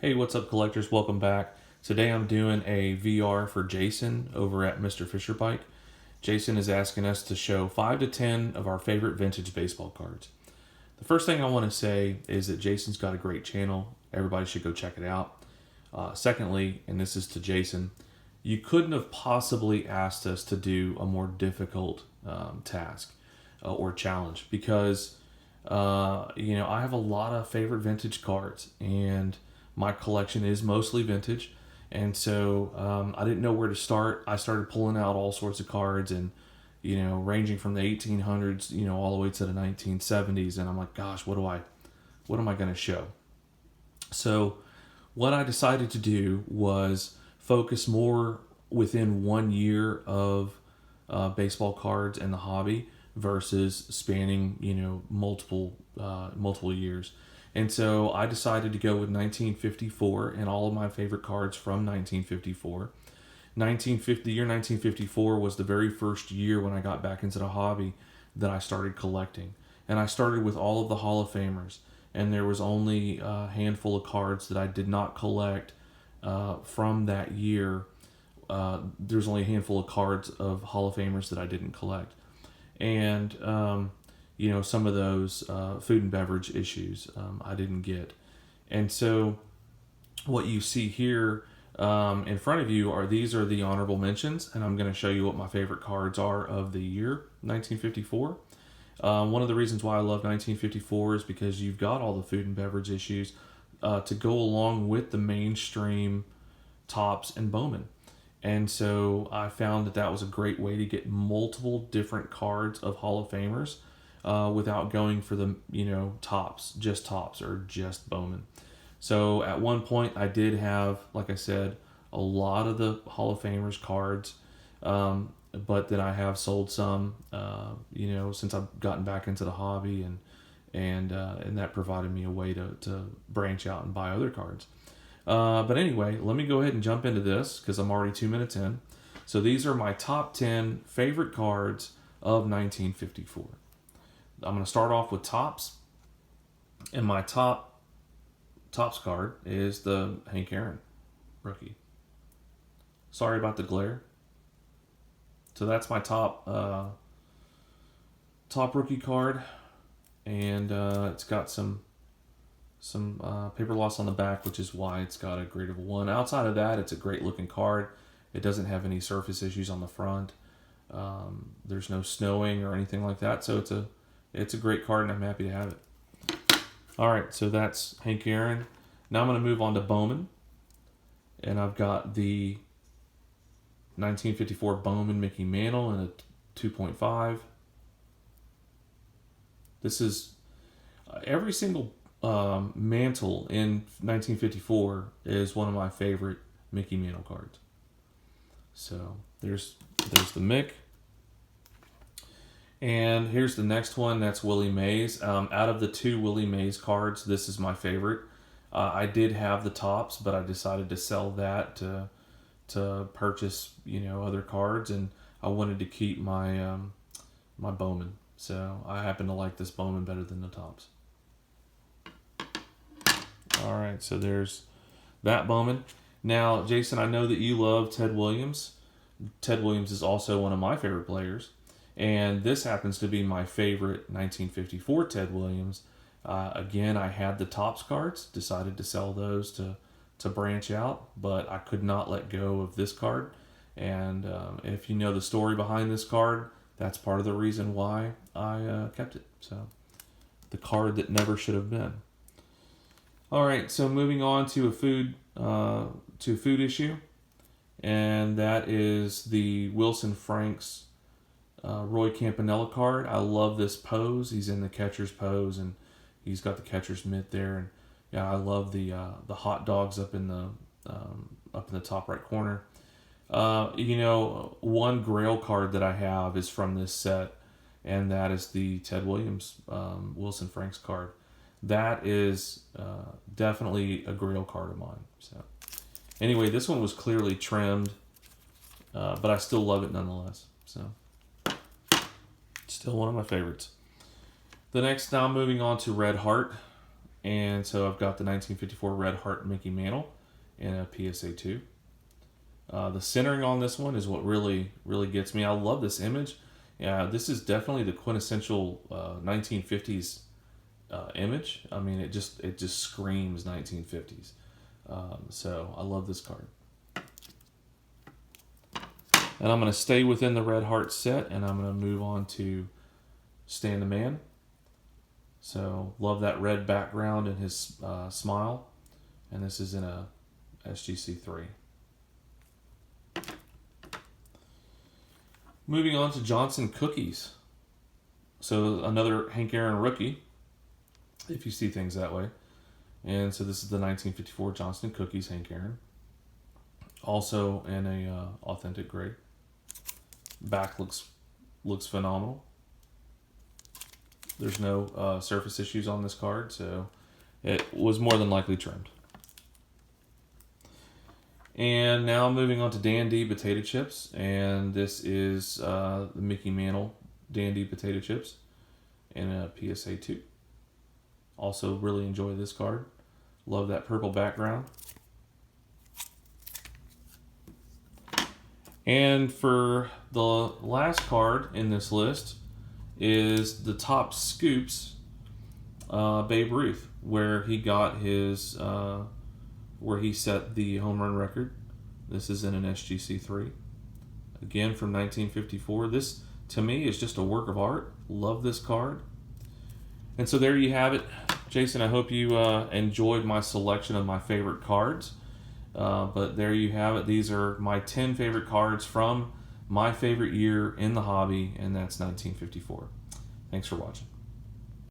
Hey, what's up, collectors? Welcome back. Today I'm doing a VR for Jason over at Mr. Fisher Bike. Jason is asking us to show 5 to 10 of our favorite vintage baseball cards. The first thing I want to say is that Jason's got a great channel. Everybody should go check it out. Secondly, and this is to Jason, you couldn't have possibly asked us to do a more difficult task or challenge because, I have a lot of favorite vintage cards and my collection is mostly vintage, and so I didn't know where to start. I started pulling out all sorts of cards, and ranging from the 1800s, all the way to the 1970s. And I'm like, gosh, what am I going to show? So, what I decided to do was focus more within 1 year of baseball cards and the hobby versus spanning multiple years. And so I decided to go with 1954 and all of my favorite cards from 1954. The year 1954 was the very first year when I got back into the hobby that I started collecting. And I started with all of the Hall of Famers. And there was only a handful of cards that I did not collect from that year. There's only a handful of cards of Hall of Famers that I didn't collect. And some of those food and beverage issues I didn't get. And so what you see here in front of you these are the honorable mentions, and I'm going to show you what my favorite cards are of the year 1954. One of the reasons why I love 1954 is because you've got all the food and beverage issues to go along with the mainstream Topps and Bowman. And so I found that was a great way to get multiple different cards of Hall of Famers without going for the Topps or just Bowman. So at one point I did have, like I said, a lot of the Hall of Famers cards, but then I have sold some since I've gotten back into the hobby, and that provided me a way to branch out and buy other cards. But anyway, let me go ahead and jump into this because I'm already 2 minutes in. So these are my top 10 favorite cards of 1954. I'm going to start off with Topps, and my Topps card is the Hank Aaron rookie. Sorry about the glare. So that's my top rookie card, and it's got some paper loss on the back, which is why it's got a grade of a 1. Outside of that, it's a great looking card. It doesn't have any surface issues on the front. There's no snowing or anything like that, so it's a great card, and I'm happy to have it. All right, so that's Hank Aaron. Now I'm going to move on to Bowman, and I've got the 1954 Bowman Mickey Mantle in a 2.5. This is every single Mantle in 1954 is one of my favorite Mickey Mantle cards. So there's the Mick. And here's the next one. That's Willie Mays. Out of the two Willie Mays cards, this is my favorite. I did have the Topps, but I decided to sell that to purchase other cards, and I wanted to keep my my Bowman. So I happen to like this Bowman better than the Topps. All right, so there's that Bowman. Now, Jason, I know that you love Ted Williams. Ted Williams is also one of my favorite players, and this happens to be my favorite 1954 Ted Williams. Again, I had the Topps cards, decided to sell those to branch out, but I could not let go of this card. And if you know the story behind this card, that's part of the reason why I kept it. So the card that never should have been. All right, so moving on to a food issue, and that is the Wilson Franks Roy Campanella card. I love this pose. He's in the catcher's pose, and he's got the catcher's mitt there. And yeah, I love the hot dogs up in the top right corner. One Grail card that I have is from this set, and that is the Ted Williams Wilson Franks card. That is definitely a Grail card of mine. So anyway, this one was clearly trimmed, but I still love it nonetheless. So still one of my favorites. Now moving on to Red Heart. And so I've got the 1954 Red Heart Mickey Mantle in a PSA 2. The centering on this one is what really gets me. I love this image. Yeah, this is definitely the quintessential 1950s image. I mean, it just screams 1950s. So I love this card. And I'm going to stay within the Red Heart set, and I'm going to move on to Stan the Man. So love that red background and his smile. And this is in a SGC3. Moving on to Johnson Cookies. So another Hank Aaron rookie, if you see things that way. And so this is the 1954 Johnson Cookies Hank Aaron. Also in a authentic grade. Back looks phenomenal. There's no surface issues on this card, so it was more than likely trimmed. And now moving on to Dandy Potato Chips, and this is the Mickey Mantle Dandy Potato Chips in a PSA 2. Also really enjoy this card. Love that purple background. And for the last card in this list is the Top Scoops Babe Ruth, where he got his, where he set the home run record. This is in an SGC3. Again, from 1954. This, to me, is just a work of art. Love this card. And so there you have it. Jason, I hope you enjoyed my selection of my favorite cards. But there you have it. These are my 10 favorite cards from my favorite year in the hobby, and that's 1954. Thanks for watching.